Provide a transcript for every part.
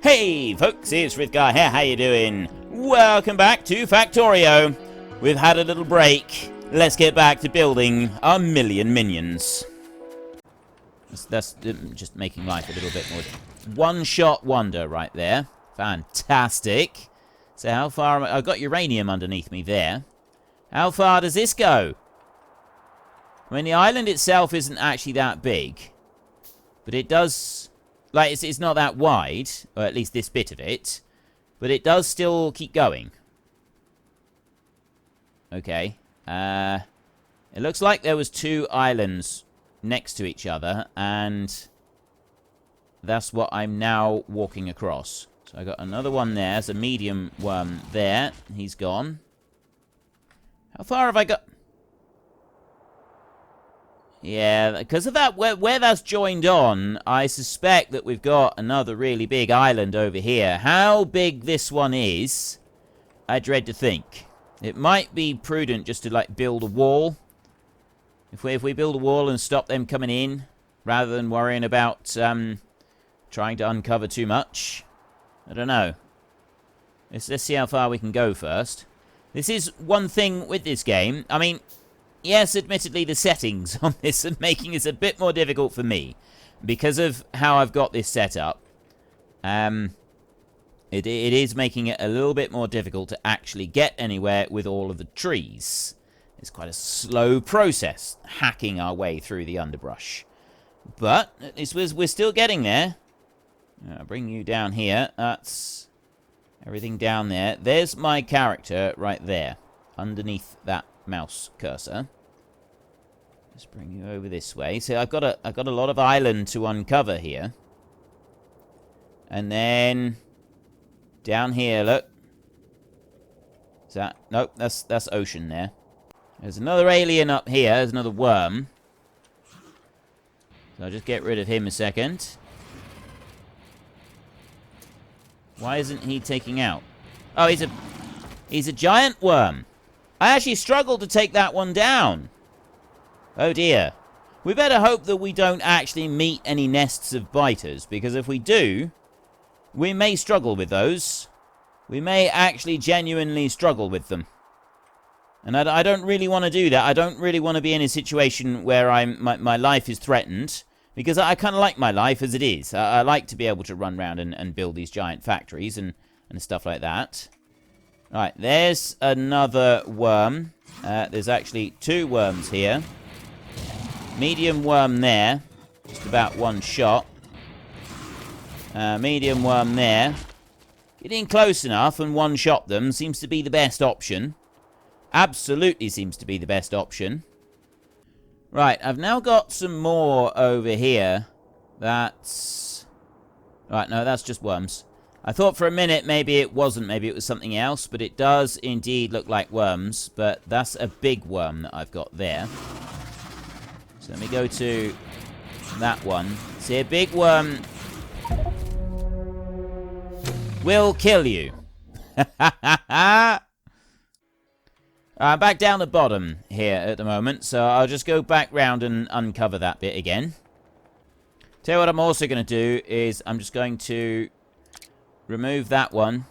Hey folks, it's Frithgar here, how you doing? Welcome back to Factorio. We've had a little break. Let's get back to building our million minions. That's just making life a little bit more... One-shot wonder right there. Fantastic. So how far... I've got uranium underneath me there. How far does this go? I mean, the island itself isn't actually that big. But it does... Like, it's not that wide, or at least this bit of it. But it does still keep going. Okay. It looks like there was two islands next to each other, and that's what I'm now walking across. So I got another one there. There's a medium worm there. He's gone. How far have I got? Yeah, because of that, where that's joined on, I suspect that we've got another really big island over here. How big this one is, I dread to think. It might be prudent just to, like, build a wall. If we build a wall and stop them coming in, rather than worrying about trying to uncover too much. I don't know. Let's see how far we can go first. This is one thing with this game. I mean... Yes, admittedly, the settings on this are making it a bit more difficult for me. Because of how I've got this set up. It is making it a little bit more difficult to actually get anywhere with all of the trees. It's quite a slow process, hacking our way through the underbrush. But, at least we're still getting there. I'll bring you down here. That's everything down there. There's my character right there. Underneath that mouse cursor. Let's bring you over this way. So I've got a lot of island to uncover here. And then down here, look. Is that... Nope, that's ocean there. There's another alien up here. There's another worm. So I'll just get rid of him a second. Why isn't he taking out? Oh, he's a giant worm. I actually struggled to take that one down. Oh dear. We better hope that we don't actually meet any nests of biters, because if we do, we may struggle with those. We may actually genuinely struggle with them. And I don't really want to do that. I don't really want to be in a situation where my life is threatened, because I kind of like my life as it is. I like to be able to run around and build these giant factories and stuff like that. Right, there's another worm. There's actually two worms here. Medium worm there. Just about one shot. Medium worm there. Getting close enough and one shot them seems to be the best option. Absolutely seems to be the best option. Right, I've now got some more over here. That's... Right, no, that's just worms. I thought for a minute maybe it wasn't, maybe it was something else, but it does indeed look like worms, but that's a big worm that I've got there. So let me go to that one. See, a big worm will kill you. I'm back down the bottom here at the moment, so I'll just go back round and uncover that bit again. Tell you what I'm also going to do is I'm just going to remove that one.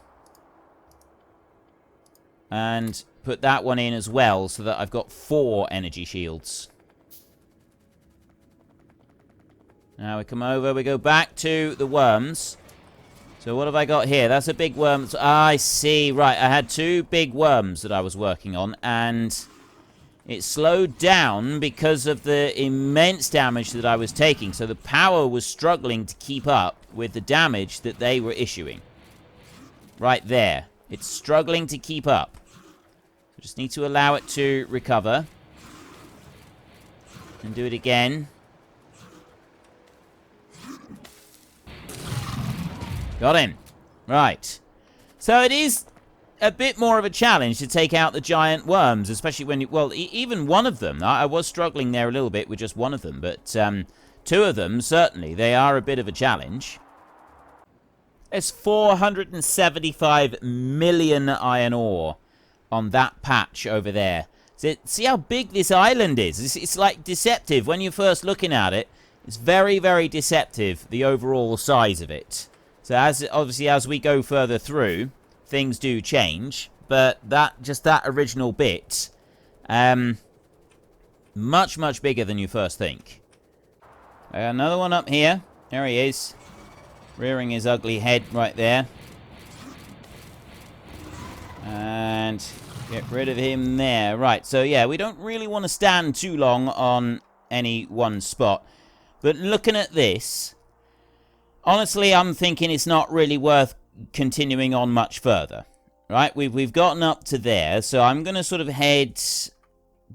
And put that one in as well, so that I've got 4 energy shields. Now we come over, we go back to the worms. So what have I got here? That's a big worm. I see. Right, I had 2 big worms that I was working on, and it slowed down because of the immense damage that I was taking. So the power was struggling to keep up with the damage that they were issuing. Right there. It's struggling to keep up. So just need to allow it to recover. And do it again. Got him. Right. So it is a bit more of a challenge to take out the giant worms, especially when you... Well, even one of them. I was struggling there a little bit with just one of them, but 2 of them, certainly, they are a bit of a challenge. There's 475 million iron ore on that patch over there. See how big this island is? It's like deceptive. When you're first looking at it, it's very, very deceptive, the overall size of it. So obviously as we go further through, things do change. But that original bit, much, much bigger than you first think. I got another one up here. There he is. Rearing his ugly head right there. And get rid of him there. Right, so yeah, we don't really want to stand too long on any one spot. But looking at this, honestly, I'm thinking it's not really worth continuing on much further. Right, we've gotten up to there, so I'm going to sort of head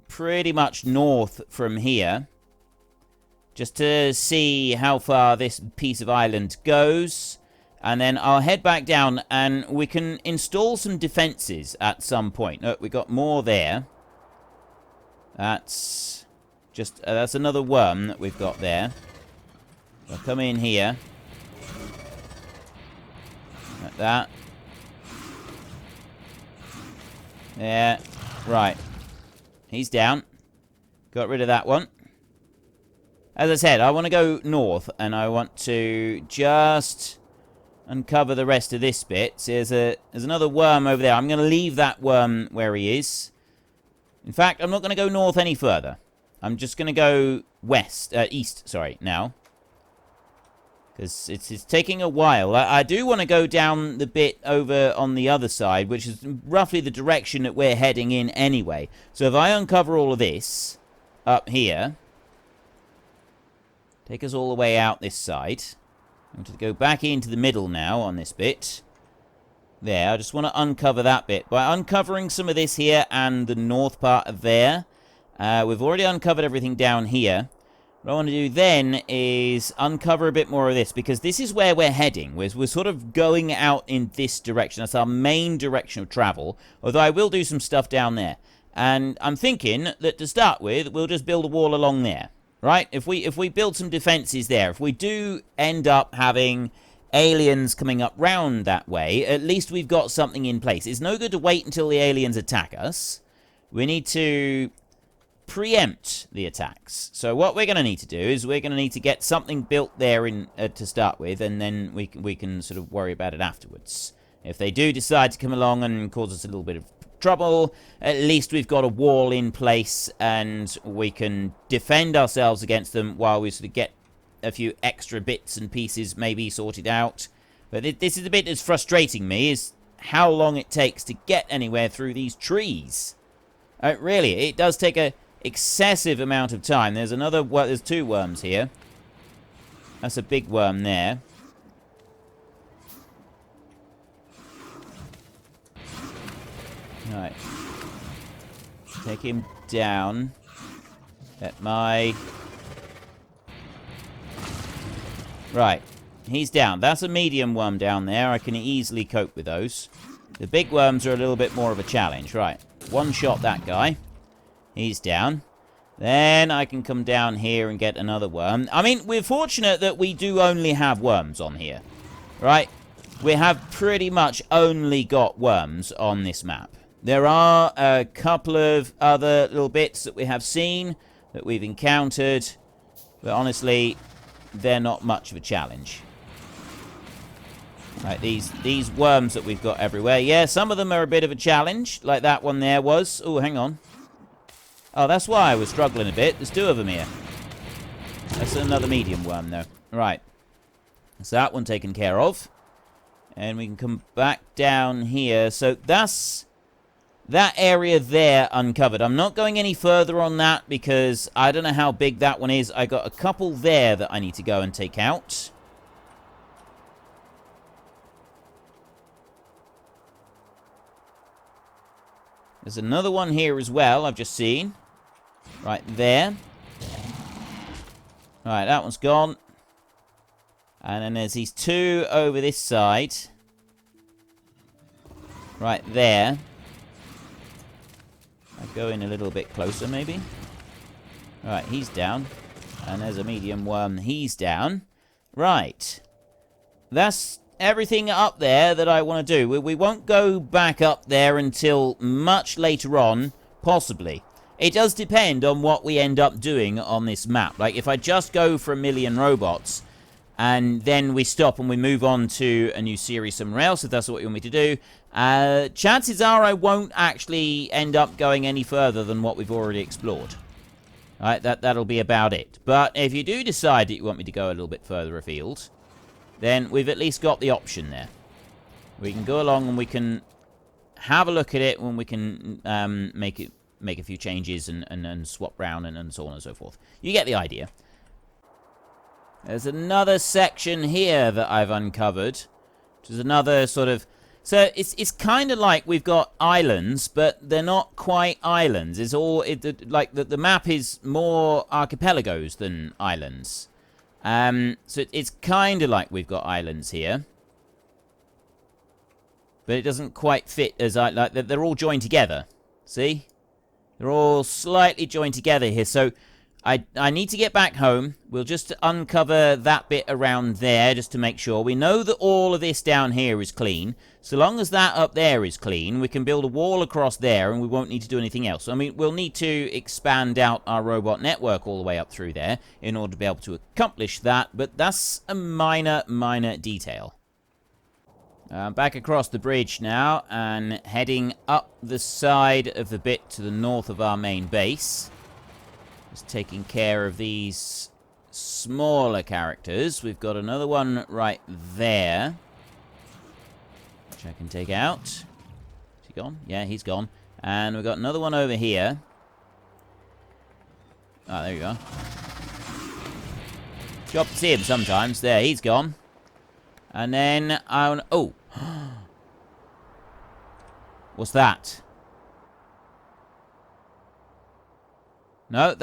pretty much north from here. Just to see how far this piece of island goes. And then I'll head back down and we can install some defenses at some point. Oh, we got more there. That's just, that's another worm that we've got there. I'll come in here. Like that. Yeah, right. He's down. Got rid of that one. As I said, I want to go north, and I want to just uncover the rest of this bit. So there's another worm over there. I'm going to leave that worm where he is. In fact, I'm not going to go north any further. I'm just going to go east, sorry, now. Because it's taking a while. I do want to go down the bit over on the other side, which is roughly the direction that we're heading in anyway. So if I uncover all of this up here, take us all the way out this side. I'm going to go back into the middle now on this bit. There, I just want to uncover that bit. By uncovering some of this here and the north part of there, we've already uncovered everything down here. What I want to do then is uncover a bit more of this, because this is where we're heading. We're sort of going out in this direction. That's our main direction of travel, although I will do some stuff down there. And I'm thinking that to start with, we'll just build a wall along there, right? If we build some defenses there, if we do end up having aliens coming up round that way, at least we've got something in place. It's no good to wait until the aliens attack us. We need to preempt the attacks. So what we're going to need to do is we're going to need to get something built there to start with, and then we can sort of worry about it afterwards. If they do decide to come along and cause us a little bit of trouble, at least we've got a wall in place and we can defend ourselves against them while we sort of get a few extra bits and pieces maybe sorted out. But this is the bit that's frustrating me, is how long it takes to get anywhere through these trees. Really, it does take a excessive amount of time. There's there's two worms here. That's a big worm there. Right. Take him down. Right. He's down. That's a medium worm down there. I can easily cope with those. The big worms are a little bit more of a challenge. Right. One shot that guy. He's down. Then I can come down here and get another worm. I mean, we're fortunate that we do only have worms on here. Right? We have pretty much only got worms on this map. There are a couple of other little bits that we have seen, that we've encountered. But honestly, they're not much of a challenge. Right, these worms that we've got everywhere. Yeah, some of them are a bit of a challenge, like that one there was. Oh, hang on. Oh, that's why I was struggling a bit. There's two of them here. That's another medium worm, though. Right. So that one taken care of. And we can come back down here. So that's that area there uncovered. I'm not going any further on that because I don't know how big that one is. I got a couple there that I need to go and take out. There's another one here as well, I've just seen. Right there. Right, that one's gone. And then there's these two over this side. Right there. I'll go in a little bit closer, maybe. Right, he's down. And there's a medium worm. He's down. Right. That's everything up there that I want to do. We won't go back up there until much later on, possibly. It does depend on what we end up doing on this map. Like, if I just go for 1 million robots, and then we stop and we move on to a new series somewhere else, if that's what you want me to do, chances are I won't actually end up going any further than what we've already explored. All right, that'll be about it. But if you do decide that you want me to go a little bit further afield, then we've at least got the option there. We can go along and we can have a look at it when we can make a few changes and swap round and so on and so forth. You get the idea. There's another section here that I've uncovered, which is another sort of... So it's kind of like we've got islands, but they're not quite islands. It's all... like the map is more archipelagos than islands. So it's kind of like we've got islands here. But it doesn't quite fit as like they're all joined together. See? They're all slightly joined together here. So I need to get back home. We'll just uncover that bit around there just to make sure. We know that all of this down here is clean. So long as that up there is clean, we can build a wall across there and we won't need to do anything else. I mean, we'll need to expand out our robot network all the way up through there in order to be able to accomplish that. But that's a minor detail. Back across the bridge now and heading up the side of the bit to the north of our main base. Just taking care of these smaller characters. We've got another one right there, which I can take out. Is he gone? Yeah, he's gone. And we've got another one over here. Oh, there you go. You have to see him sometimes. There, he's gone. And then, oh. What's that? No,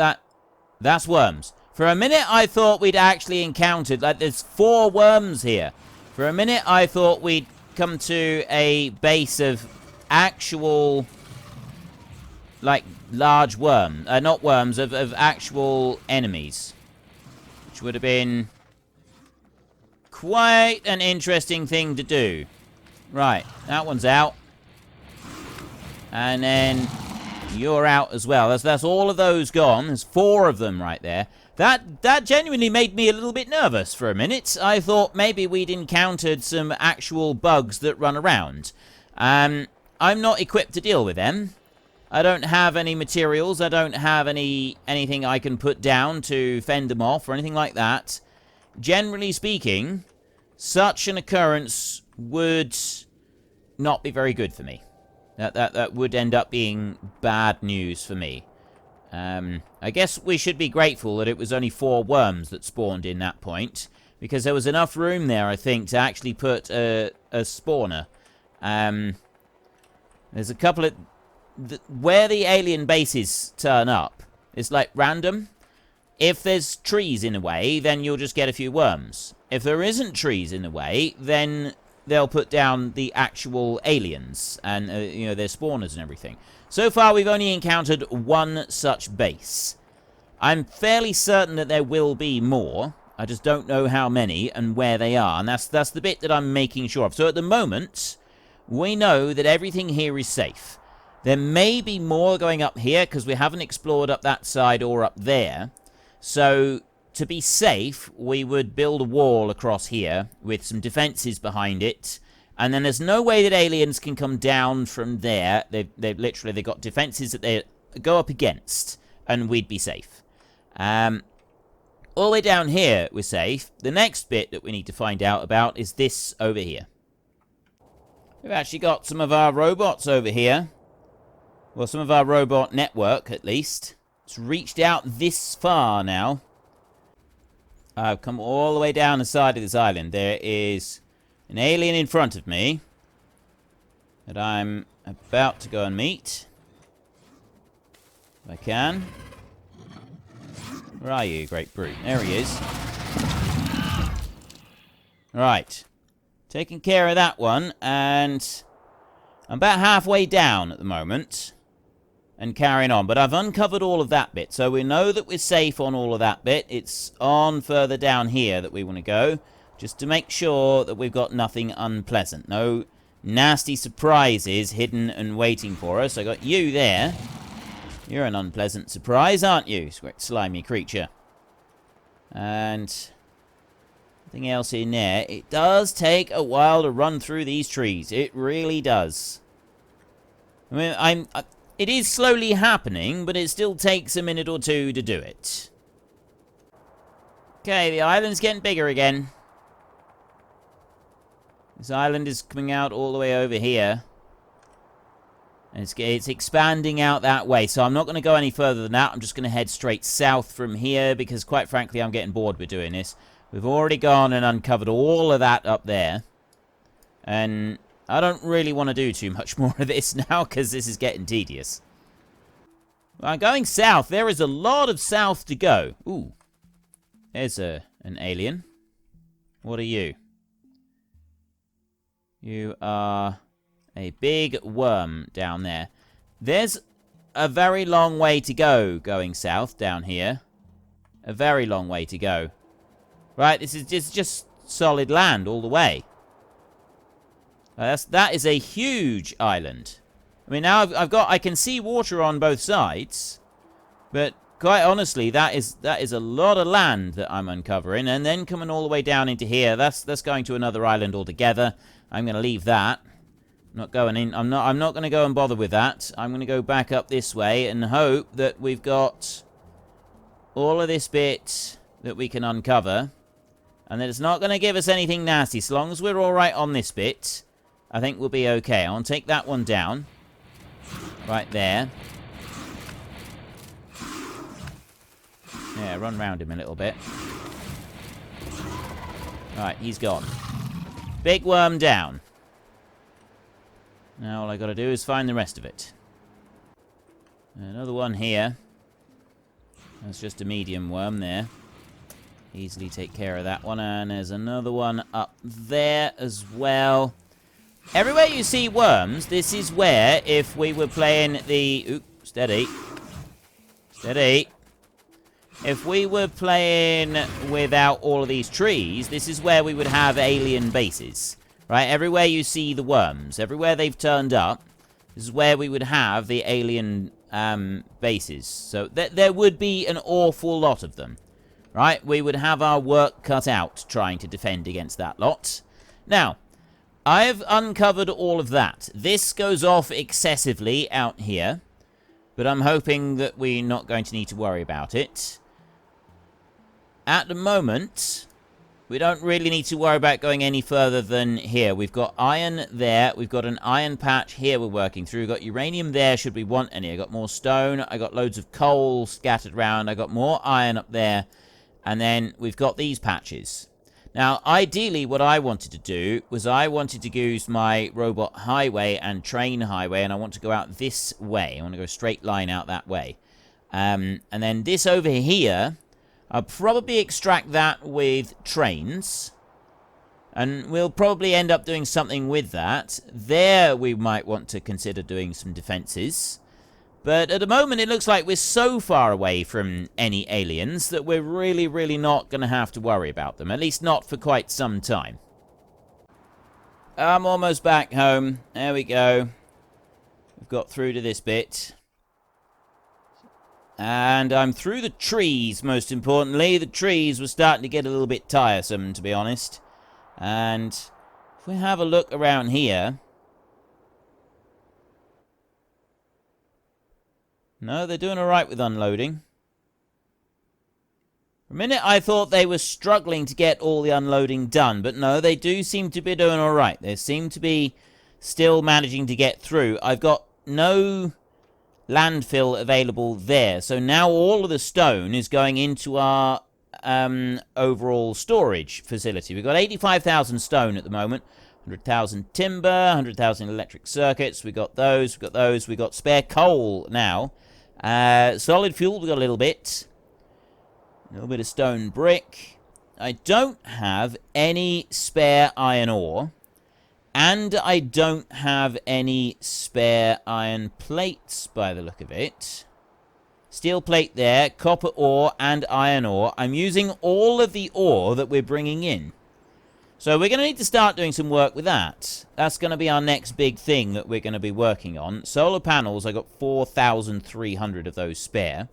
that's worms. For a minute, I thought we'd actually encountered... Like, there's 4 worms here. For a minute, I thought we'd come to a base of actual... like, large worm. Not worms, of actual enemies. Which would have been... quite an interesting thing to do. Right, that one's out. And then... you're out as well. That's all of those gone. There's 4 of them right there. That genuinely made me a little bit nervous for a minute. I thought maybe we'd encountered some actual bugs that run around. I'm not equipped to deal with them. I don't have any materials. I don't have anything I can put down to fend them off or anything like that. Generally speaking, such an occurrence would not be very good for me. That would end up being bad news for me. I guess we should be grateful that it was only 4 worms that spawned in that point, because there was enough room there, I think, to actually put a spawner. There's a couple of... where the alien bases turn up, it's like random. If there's trees in the way, then you'll just get a few worms. If there isn't trees in the way, then... they'll put down the actual aliens and, you know, their spawners and everything. So far, we've only encountered 1 such base. I'm fairly certain that there will be more. I just don't know how many and where they are. And that's the bit that I'm making sure of. So at the moment, we know that everything here is safe. There may be more going up here because we haven't explored up that side or up there. So... to be safe, we would build a wall across here with some defenses behind it. And then there's no way that aliens can come down from there. They've literally got defenses that they go up against. And we'd be safe. All the way down here, we're safe. The next bit that we need to find out about is this over here. We've actually got some of our robots over here. Well, some of our robot network, at least. It's reached out this far now. I've come all the way down the side of this island. There is an alien in front of me that I'm about to go and meet. If I can. Where are you, great brute? There he is. Right. Taking care of that one, and I'm about halfway down at the moment. And carrying on. But I've uncovered all of that bit. So we know that we're safe on all of that bit. It's on further down here that we want to go. Just to make sure that we've got nothing unpleasant. No nasty surprises hidden and waiting for us. I got you there. You're an unpleasant surprise, aren't you? Great slimy creature. And Nothing else in there. It does take a while to run through these trees. It really does. I mean, it is slowly happening, but it still takes a minute or two to do it. Okay, the island's getting bigger again. This island is coming out all the way over here. And it's expanding out that way, so I'm not going to go any further than that. I'm just going to head straight south from here, because quite frankly, I'm getting bored with doing this. We've already gone and uncovered all of that up there. And I don't really want to do too much more of this now, because this is getting tedious. Well, going south. There is a lot of south to go. Ooh. There's an alien. What are you? You are a big worm down there. There's a very long way to go going south down here. A very long way to go. Right, this is just solid land all the way. That is a huge island. I mean, now I can see water on both sides, but quite honestly, that is a lot of land that I'm uncovering, and then coming all the way down into here. That's going to another island altogether. I'm going to leave that. I'm not going in. I'm not going to go and bother with that. I'm going to go back up this way and hope that we've got all of this bit that we can uncover, and that it's not going to give us anything nasty. So long as we're all right on this bit, I think we'll be okay. I'll take that one down. Right there. Yeah, run round him a little bit. Right, he's gone. Big worm down. Now all I gotta do is find the rest of it. Another one here. That's just a medium worm there. Easily take care of that one. And there's another one up there as well. Everywhere you see worms, this is where, if we were playing the... Oop, steady. Steady. If we were playing without all of these trees, this is where we would have alien bases. Right? Everywhere you see the worms, everywhere they've turned up, this is where we would have the alien bases. So there would be an awful lot of them. Right? We would have our work cut out trying to defend against that lot. Now... I've uncovered all of that. This goes off excessively out here, but I'm hoping that we're not going to need to worry about it. At the moment, we don't really need to worry about going any further than here. We've got iron there. We've got an iron patch here we're working through. We've got uranium there should we want any. I got more stone. I got loads of coal scattered around. I got more iron up there. And then we've got these patches. Now, ideally, what I wanted to do was I wanted to use my robot highway and train highway, and I want to go out this way. I want to go straight line out that way. And then this over here, I'll probably extract that with trains. And we'll probably end up doing something with that. There, we might want to consider doing some defenses. But at the moment, it looks like we're so far away from any aliens that we're really, really not going to have to worry about them. At least not for quite some time. I'm almost back home. There we go. We've got through to this bit. And I'm through the trees, most importantly. The trees were starting to get a little bit tiresome, to be honest. And if we have a look around here... No, they're doing alright with unloading. For a minute I thought they were struggling to get all the unloading done, but no, they do seem to be doing alright. They seem to be still managing to get through. I've got no landfill available there, so now all of the stone is going into our overall storage facility. We've got 85,000 stone at the moment. 100,000 timber, 100,000 electric circuits. We got those, we got spare coal now. Solid fuel, we got a little bit of stone brick. I don't have any spare iron ore, and I don't have any spare iron plates by the look of it. Steel plate there, copper ore and iron ore. I'm using all of the ore that we're bringing in. So we're going to need to start doing some work with that. That's going to be our next big thing that we're going to be working on. Solar panels, I got 4,300 of those spare.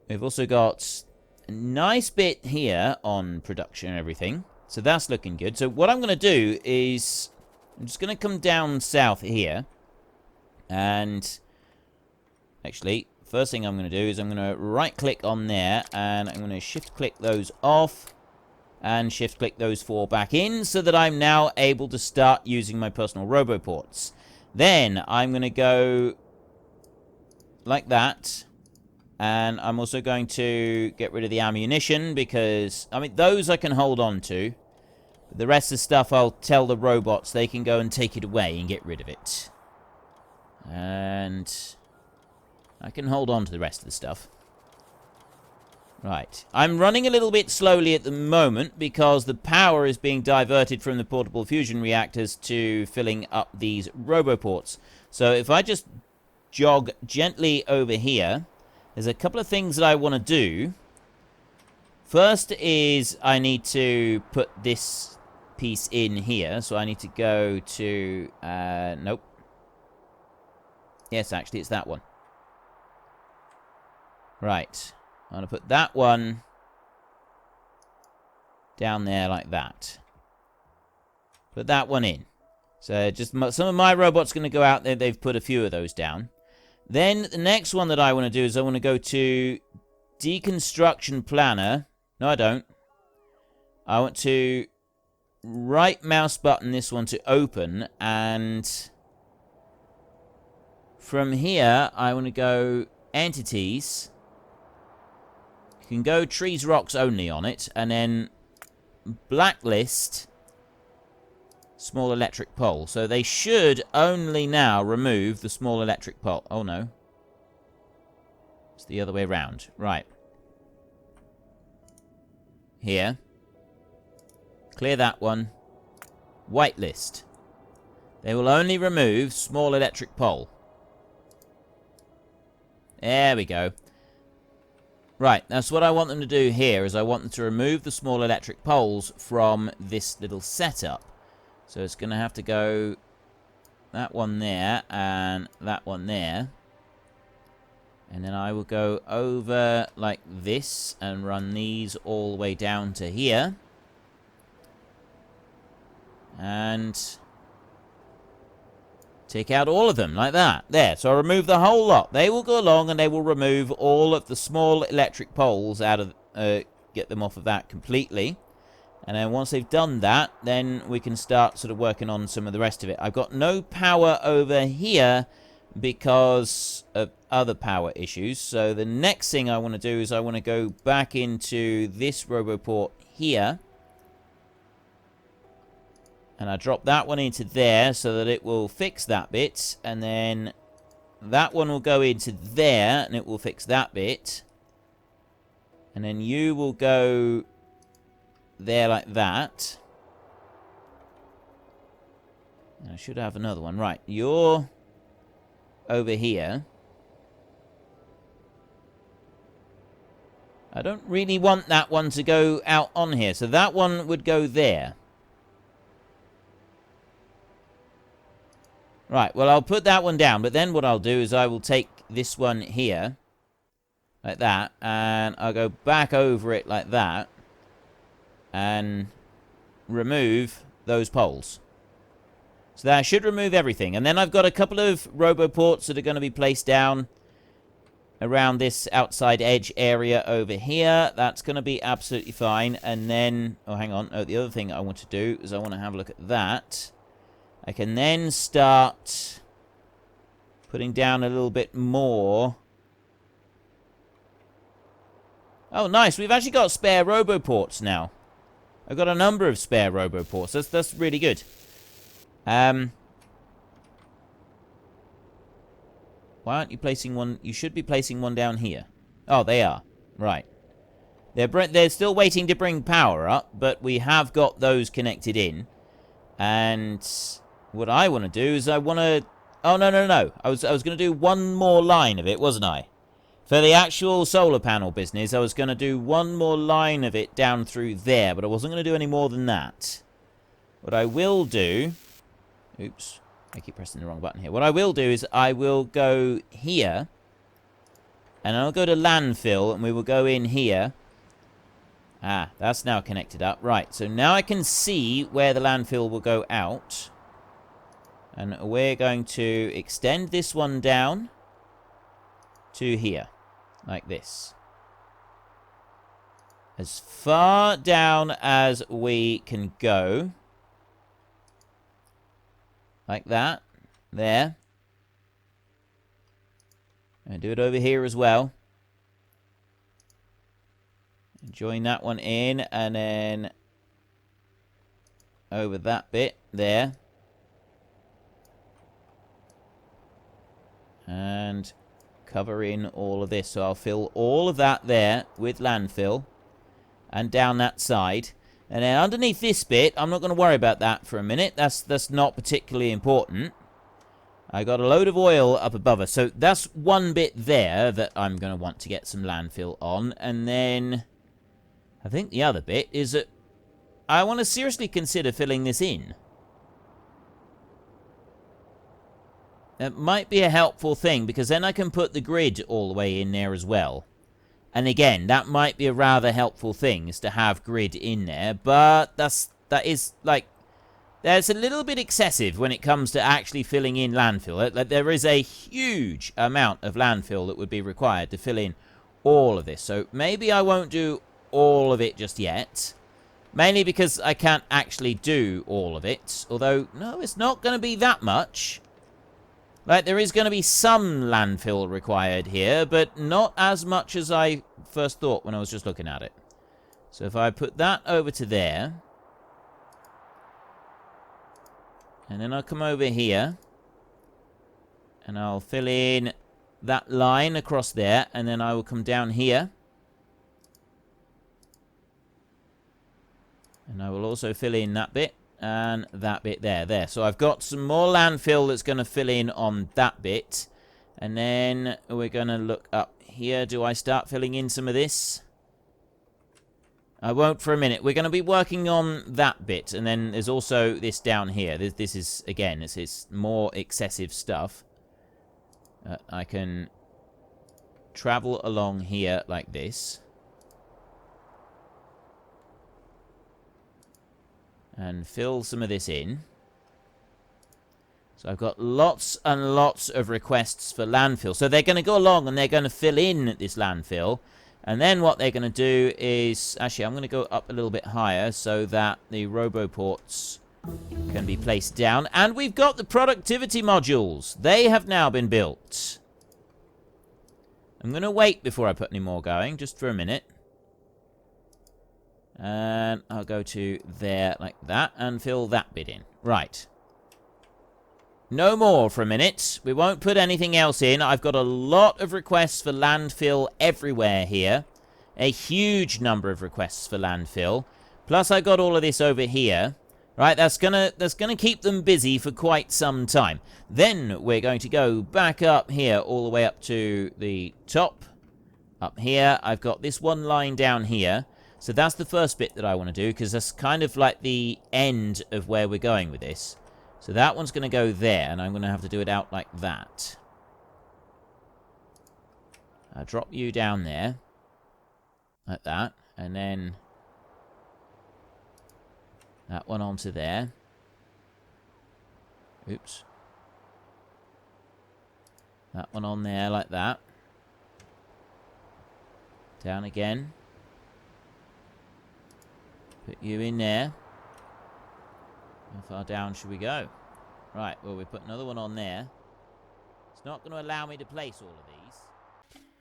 We've also got a nice bit here on production and everything. So that's looking good. So what I'm going to do is I'm just going to come down south here. And actually, first thing I'm going to do is I'm going to right-click on there. And I'm going to shift-click those off. And shift-click those 4 back in. So that I'm now able to start using my personal roboports. Then I'm going to go like that. And I'm also going to get rid of the ammunition because, I mean, those I can hold on to. But the rest of the stuff, I'll tell the robots they can go and take it away and get rid of it. And I can hold on to the rest of the stuff. Right. I'm running a little bit slowly at the moment because the power is being diverted from the portable fusion reactors to filling up these roboports. So if I just jog gently over here, there's a couple of things that I want to do. First is I need to put this piece in here. So I need to go to... nope. Yes, actually, it's that one. Right. I'm going to put that one down there like that. Put that one in. So just some of my robots going to go out there. They've put a few of those down. Then the next one that I want to do is I want to go to Deconstruction Planner. No, I don't. I want to right mouse button this one to open. And from here, I want to go Entities. You can go Trees, Rocks only on it. And then Blacklist Small electric pole. So they should only now remove the small electric pole. Oh, no. It's the other way around. Right. Here. Clear that one. Whitelist. They will only remove small electric pole. There we go. Right, that's what I want them to do here, is I want them to remove the small electric poles from this little setup. So it's going to have to go that one there and that one there. And then I will go over like this and run these all the way down to here. And take out all of them like that. There, so I remove the whole lot. They will go along and they will remove all of the small electric poles out of, get them off of that completely. And then once they've done that, then we can start sort of working on some of the rest of it. I've got no power over here because of other power issues. So the next thing I want to do is I want to go back into this roboport here. And I drop that one into there so that it will fix that bit. And then that one will go into there and it will fix that bit. And then you will go there like that. And I should have another one. Right, you're over here. I don't really want that one to go out on here. So that one would go there. Right, well, I'll put that one down. But then what I'll do is I will take this one here. Like that. And I'll go back over it like that. And remove those poles. So that should remove everything. And then I've got a couple of roboports that are going to be placed down around this outside edge area over here. That's going to be absolutely fine. And then, oh, hang on. Oh, the other thing I want to do is I want to have a look at that. I can then start putting down a little bit more. Oh, nice. We've actually got spare roboports now. I've got a number of spare roboports. That's really good. Why aren't you placing one? You should be placing one down here. Oh, they are. Right. They're still waiting to bring power up, but we have got those connected in. And what I want to do is I want to... Oh, no. I was going to do one more line of it, wasn't I? For the actual solar panel business, I was going to do one more line of it down through there, but I wasn't going to do any more than that. What I will do... Oops, I keep pressing the wrong button here. What I will do is I will go here, and I'll go to Landfill, and we will go in here, Ah, that's now connected up. Right, so now I can see where the landfill will go out. And we're going to extend this one down to here, like this. As far down as we can go. Like that. There. And do it over here as well. Join that one in, and then over that bit there. And cover in all of this. So I'll fill all of that there with landfill. And down that side. And then underneath this bit, I'm not going to worry about that for a minute. That's not particularly important. I got a load of oil up above us. So that's one bit there that I'm going to want to get some landfill on. And then I think the other bit is that I want to seriously consider filling this in. That might be a helpful thing, because then I can put the grid all the way in there as well. And again, that might be a rather helpful thing, is to have grid in there. But that is, like, there's a little bit excessive when it comes to actually filling in landfill. Like, there is a huge amount of landfill that would be required to fill in all of this. So maybe I won't do all of it just yet. Mainly because I can't actually do all of it. Although, no, it's not going to be that much. Like, there is going to be some landfill required here, but not as much as I first thought when I was just looking at it. So if I put that over to there, and then I'll come over here, and I'll fill in that line across there, and then I will come down here, and I will also fill in that bit. And that bit there. So I've got some more landfill that's going to fill in on that bit. And then we're going to look up here. Do I start filling in some of this? I won't for a minute. We're going to be working on that bit. And then there's also this down here. This is, again, this is more excessive stuff. I can travel along here like this. And fill some of this in. So I've got lots and lots of requests for landfill. So they're going to go along and they're going to fill in this landfill. And then what they're going to do is... Actually, I'm going to go up a little bit higher so that the roboports can be placed down. And we've got the productivity modules. They have now been built. I'm going to wait before I put any more going, just for a minute. And I'll go to there like that and fill that bit in. Right. No more for a minute. We won't put anything else in. I've got a lot of requests for landfill everywhere here. A huge number of requests for landfill. Plus I got all of this over here. Right, that's gonna keep them busy for quite some time. Then we're going to go back up here all the way up to the top. Up here, I've got this one line down here. So that's the first bit that I want to do, because that's kind of like the end of where we're going with this. So that one's going to go there, and I'm going to have to do it out like that. I'll drop you down there. Like that. And then that one onto there. Oops. That one on there like that. Down again. Put you in there. How far down should we go? Right, well, we put another one on there. It's not going to allow me to place all of these.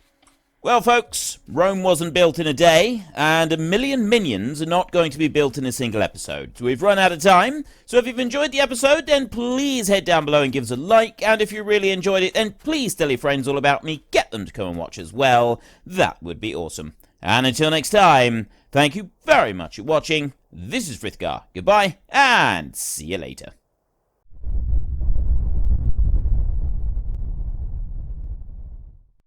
Well, folks, Rome wasn't built in a day, and 1 million minions are not going to be built in a single episode. We've run out of time, so if you've enjoyed the episode, then please head down below and give us a like, and if you really enjoyed it, then please tell your friends all about me, get them to come and watch as well. That would be awesome. And until next time, thank you very much for watching. This is Frithgar. Goodbye, and see you later.